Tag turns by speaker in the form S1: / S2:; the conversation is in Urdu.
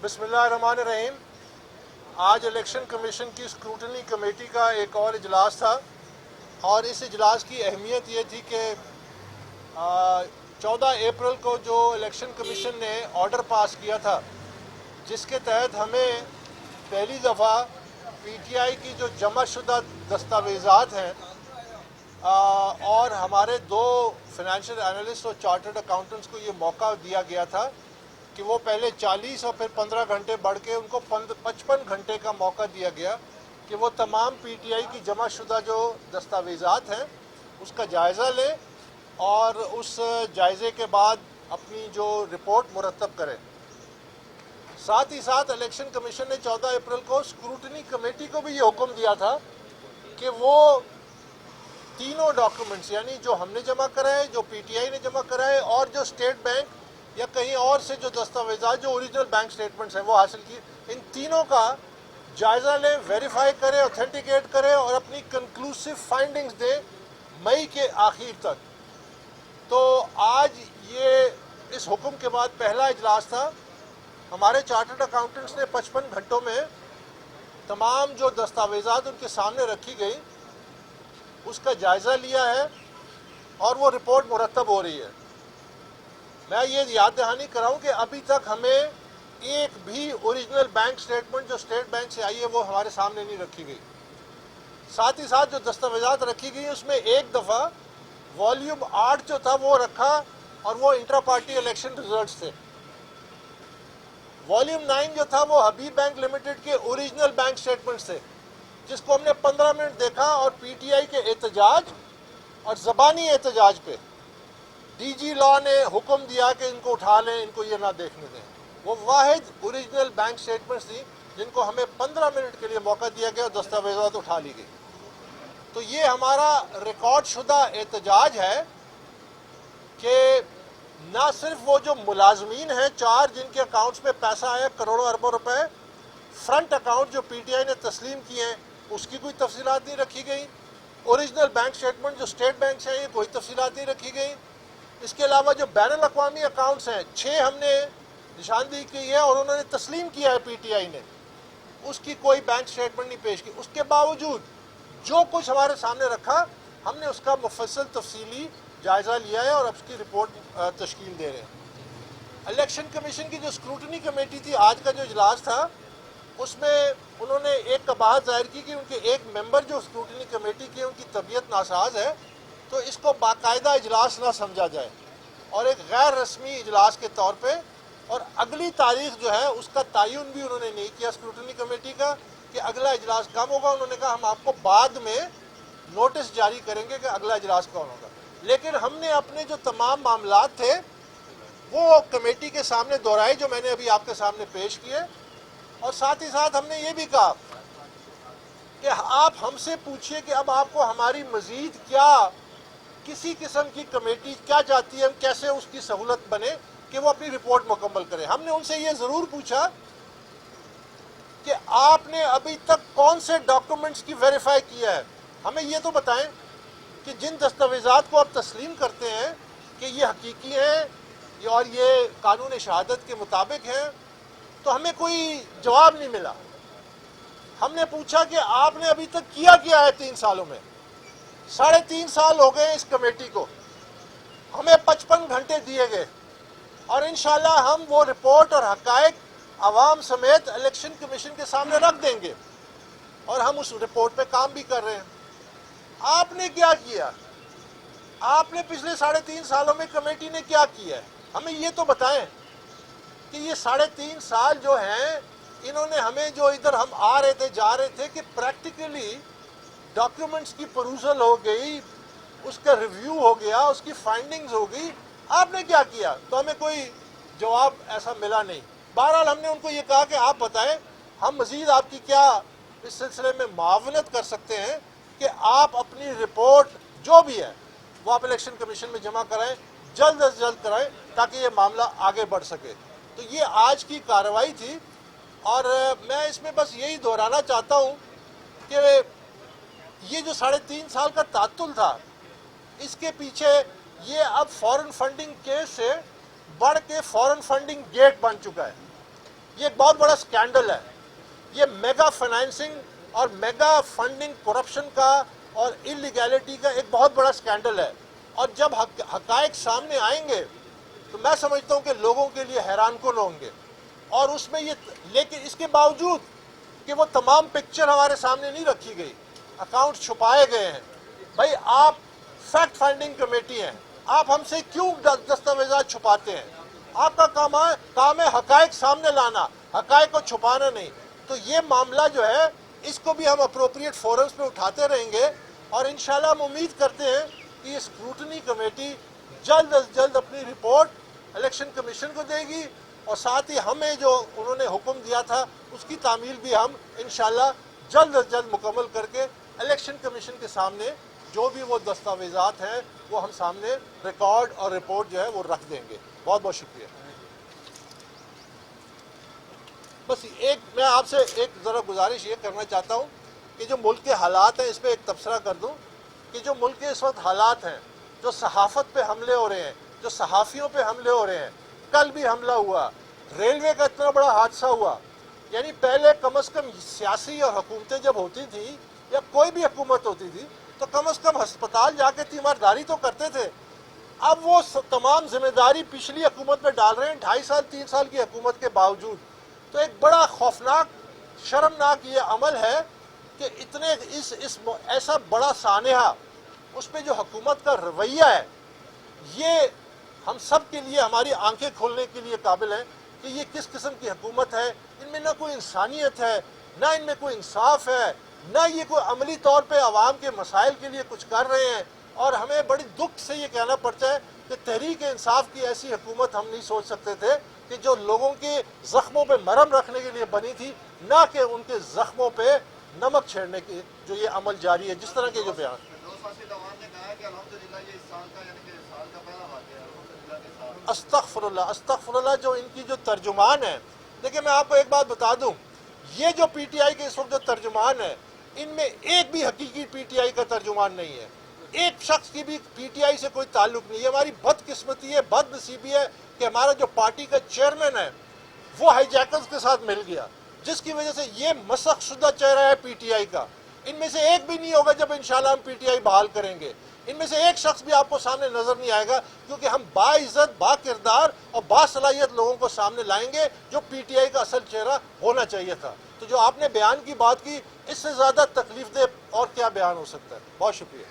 S1: بسم اللہ الرحمن الرحیم۔ آج الیکشن کمیشن کی اسکروٹنی کمیٹی کا ایک اور اجلاس تھا، اور اس اجلاس کی اہمیت یہ تھی کہ 14 اپریل کو جو الیکشن کمیشن نے آرڈر پاس کیا تھا، جس کے تحت ہمیں پہلی دفعہ پی ٹی آئی کی جو جمع شدہ دستاویزات ہیں اور ہمارے 2 فائنینشیل انالسٹ اور چارٹرڈ اکاؤنٹنٹس کو یہ موقع دیا گیا تھا کہ وہ پہلے 40 اور پھر 15 گھنٹے بڑھ کے ان کو 55 گھنٹے کا موقع دیا گیا کہ وہ تمام پی ٹی آئی کی جمع شدہ جو دستاویزات ہیں اس کا جائزہ لیں اور اس جائزے کے بعد اپنی جو رپورٹ مرتب کریں۔ ساتھ ہی ساتھ الیکشن کمیشن نے 14 اپریل کو اسکروٹنی کمیٹی کو بھی یہ حکم دیا تھا کہ وہ تینوں ڈاکومنٹس، یعنی جو ہم نے جمع کرائے، جو پی ٹی آئی نے جمع کرائے اور جو اسٹیٹ بینک یا کہیں اور سے جو دستاویزات جو اوریجنل بینک سٹیٹمنٹس ہیں وہ حاصل کی، ان تینوں کا جائزہ لیں، ویریفائی کریں، اوتھینٹیکیٹ کریں اور اپنی کنکلوسیو فائنڈنگز دیں مئی کے آخر تک۔ تو آج یہ اس حکم کے بعد پہلا اجلاس تھا۔ ہمارے چارٹرڈ اکاؤنٹنٹس نے 55 گھنٹوں میں تمام جو دستاویزات ان کے سامنے رکھی گئی اس کا جائزہ لیا ہے اور وہ رپورٹ مرتب ہو رہی ہے۔ میں یہ یاد دہانی کراؤں کہ ابھی تک ہمیں ایک بھی اوریجنل بینک سٹیٹمنٹ جو اسٹیٹ بینک سے آئی ہے وہ ہمارے سامنے نہیں رکھی گئی۔ ساتھ ہی ساتھ جو دستاویزات رکھی گئی اس میں ایک دفعہ والیوم 8 جو تھا وہ رکھا اور وہ انٹرا پارٹی الیکشن ریزلٹس تھے۔ والیوم 9 جو تھا وہ حبیب بینک لمیٹڈ کے اوریجنل بینک سٹیٹمنٹس تھے، جس کو ہم نے 15 منٹ دیکھا اور پی ٹی آئی کے احتجاج اور زبانی احتجاج پہ ڈی جی لاء نے حکم دیا کہ ان کو اٹھا لیں، ان کو یہ نہ دیکھنے دیں۔ وہ واحد اوریجنل بینک سٹیٹمنٹس تھی جن کو ہمیں 15 منٹ کے لیے موقع دیا گیا اور دستاویزات اٹھا لی گئی۔ تو یہ ہمارا ریکارڈ شدہ احتجاج ہے کہ نہ صرف وہ جو ملازمین ہیں 4 جن کے اکاؤنٹس میں پیسہ آیا کروڑوں اربوں روپے، فرنٹ اکاؤنٹ جو پی ٹی آئی نے تسلیم کیے ہیں اس کی کوئی تفصیلات نہیں رکھی گئی، اوریجنل بینک سٹیٹمنٹ جو اسٹیٹ بینک سے ہیں کوئی تفصیلات نہیں رکھی گئی۔ اس کے علاوہ جو بین الاقوامی اکاؤنٹس ہیں 6 ہم نے نشاندہی کی ہے اور انہوں نے تسلیم کیا ہے پی ٹی آئی نے، اس کی کوئی بینک سٹیٹمنٹ نہیں پیش کی۔ اس کے باوجود جو کچھ ہمارے سامنے رکھا ہم نے اس کا مفصل تفصیلی جائزہ لیا ہے اور اب اس کی رپورٹ تشکیل دے رہے ہیں۔ الیکشن کمیشن کی جو اسکروٹنی کمیٹی تھی، آج کا جو اجلاس تھا، اس میں انہوں نے ایک قباحت ظاہر کی کہ ان کے ایک ممبر جو اسکروٹنی کمیٹی کی ان کی طبیعت ناساز ہے، تو اس کو باقاعدہ اجلاس نہ سمجھا جائے اور ایک غیر رسمی اجلاس کے طور پہ، اور اگلی تاریخ جو ہے اس کا تعین بھی انہوں نے نہیں کیا اسکروٹنی کمیٹی کا کہ اگلا اجلاس کب ہوگا۔ انہوں نے کہا ہم آپ کو بعد میں نوٹس جاری کریں گے کہ اگلا اجلاس کون ہوگا، لیکن ہم نے اپنے جو تمام معاملات تھے وہ کمیٹی کے سامنے دہرائے جو میں نے ابھی آپ کے سامنے پیش کیے، اور ساتھ ہی ساتھ ہم نے یہ بھی کہا کہ آپ ہم سے پوچھئے کہ اب آپ کو ہماری مزید کیا کسی قسم کی کمیٹی کیا چاہتی ہے، ہم کیسے اس کی سہولت بنے کہ وہ اپنی رپورٹ مکمل کریں۔ ہم نے ان سے یہ ضرور پوچھا کہ آپ نے ابھی تک کون سے ڈاکومنٹس کی ویریفائی کیا ہے، ہمیں یہ تو بتائیں کہ جن دستاویزات کو آپ تسلیم کرتے ہیں کہ یہ حقیقی ہیں اور یہ قانون شہادت کے مطابق ہیں، تو ہمیں کوئی جواب نہیں ملا۔ ہم نے پوچھا کہ آپ نے ابھی تک کیا ہے 3 سالوں میں، 3.5 سال ہو گئے اس کمیٹی کو، ہمیں 55 گھنٹے دیے گئے اور انشاءاللہ ہم وہ رپورٹ اور حقائق عوام سمیت الیکشن کمیشن کے سامنے رکھ دیں گے، اور ہم اس رپورٹ پہ کام بھی کر رہے ہیں۔ آپ نے کیا کیا؟ آپ نے پچھلے 3.5 سالوں میں کمیٹی نے کیا کیا ہے؟ ہمیں یہ تو بتائیں کہ یہ 3.5 سال جو ہیں انہوں نے ہمیں جو ادھر ہم آ رہے تھے جا رہے تھے کہ پریکٹیکلی ڈاکیومنٹس کی پروزل ہو گئی، اس کا ریویو ہو گیا، اس کی فائنڈنگز ہو گئی، آپ نے کیا کیا؟ تو ہمیں کوئی جواب ایسا ملا نہیں۔ بہرحال ہم نے ان کو یہ کہا کہ آپ بتائیں ہم مزید آپ کی کیا اس سلسلے میں معاونت کر سکتے ہیں کہ آپ اپنی رپورٹ جو بھی ہے وہ آپ الیکشن کمیشن میں جمع کرائیں، جلد از جلد کرائیں تاکہ یہ معاملہ آگے بڑھ سکے۔ تو یہ آج کی کارروائی تھی، اور میں اس میں بس یہی دہرانا چاہتا ہوں کہ یہ جو 3.5 سال کا تعطل تھا، اس کے پیچھے یہ اب فورن فنڈنگ کیس سے بڑھ کے فورن فنڈنگ گیٹ بن چکا ہے۔ یہ ایک بہت بڑا سکینڈل ہے. یہ میگا فائنینسنگ اور میگا فنڈنگ کرپشن کا اور انلیگیلٹی کا ایک بہت بڑا سکینڈل ہے. اور جب حقائق سامنے آئیں گے تو میں سمجھتا ہوں کہ لوگوں کے لیے حیران کن ہوں گے. اور اس میں لیکن اس کے باوجود کہ وہ تمام پکچر ہمارے سامنے نہیں رکھی گئی, اکاؤنٹ چھپائے گئے ہیں. بھائی آپ فیکٹ فائنڈنگ کمیٹی ہیں, آپ ہم سے کیوں دستاویزات چھپاتے ہیں؟ آپ کا کام ہے حقائق سامنے لانا, حقائق کو چھپانا نہیں. تو یہ معاملہ جو ہے اس کو بھی ہم اپروپریٹ فورمز پہ اٹھاتے رہیں گے, اور انشاءاللہ ہم امید کرتے ہیں کہ یہ اسکروٹنی کمیٹی جلد از جلد اپنی رپورٹ الیکشن کمیشن کو دے گی, اور ساتھ ہی ہمیں جو انہوں نے حکم دیا تھا اس کی تعمیل بھی ہم انشاءاللہ جلد از جلد مکمل کر کے الیکشن کمیشن کے سامنے جو بھی وہ دستاویزات ہیں وہ ہم سامنے ریکارڈ اور رپورٹ جو ہے وہ رکھ دیں گے. بہت بہت شکریہ. بس میں آپ سے ایک ذرا گزارش یہ کرنا چاہتا ہوں کہ جو ملک کے حالات ہیں اس پہ ایک تبصرہ کر دوں کہ جو ملک کے اس وقت حالات ہیں, جو صحافت پہ حملے ہو رہے ہیں, جو صحافیوں پہ حملے ہو رہے ہیں, کل بھی حملہ ہوا, ریلوے کا اتنا بڑا حادثہ ہوا. یعنی پہلے کم از کم سیاسی اور حکومتیں جب ہوتی تھیں یا کوئی بھی حکومت ہوتی تھی تو کم از کم ہسپتال جا کے تیمارداری تو کرتے تھے. اب وہ تمام ذمہ داری پچھلی حکومت میں ڈال رہے ہیں 2.5 سال 3 سال کی حکومت کے باوجود. تو ایک بڑا خوفناک شرمناک یہ عمل ہے کہ اتنے ایسا بڑا سانحہ اس پہ جو حکومت کا رویہ ہے یہ ہم سب کے لیے ہماری آنکھیں کھولنے کے لیے قابل ہیں کہ یہ کس قسم کی حکومت ہے. ان میں نہ کوئی انسانیت ہے, نہ ان میں کوئی انصاف ہے, نہ یہ کوئی عملی طور پہ عوام کے مسائل کے لیے کچھ کر رہے ہیں. اور ہمیں بڑی دکھ سے یہ کہنا پڑتا ہے کہ تحریک انصاف کی ایسی حکومت ہم نہیں سوچ سکتے تھے کہ جو لوگوں کے زخموں پہ مرہم رکھنے کے لیے بنی تھی, نہ کہ ان کے زخموں پہ نمک چھیڑنے کی جو یہ عمل جاری ہے جس طرح کے جو بیان. استغفر اللہ جو ان کی جو ترجمان ہے. دیکھیں میں آپ کو ایک بات بتا دوں, یہ جو پی ٹی آئی کے اس وقت جو ترجمان ہے ان میں ایک بھی حقیقی پی ٹی آئی کا ترجمان نہیں ہے, ایک شخص کی بھی پی ٹی آئی سے کوئی تعلق نہیں ہے. ہماری بدقسمتی ہے, بد نصیبی ہے کہ ہمارا جو پارٹی کا چیئرمین ہے وہ ہائی جیکرز کے ساتھ مل گیا, جس کی وجہ سے یہ مسخ شدہ چہرہ ہے پی ٹی آئی کا. ان میں سے ایک بھی نہیں ہوگا جب انشاءاللہ ہم پی ٹی آئی بحال کریں گے. ان میں سے ایک شخص بھی آپ کو سامنے نظر نہیں آئے گا, کیونکہ ہم باعزت, با کردار اور باصلاحیت لوگوں کو سامنے لائیں گے جو پی ٹی آئی کا اصل چہرہ ہونا چاہیے تھا. تو جو آپ نے بیان کی بات کی, اس سے زیادہ تکلیف دہ اور کیا بیان ہو سکتا ہے. بہت شکریہ.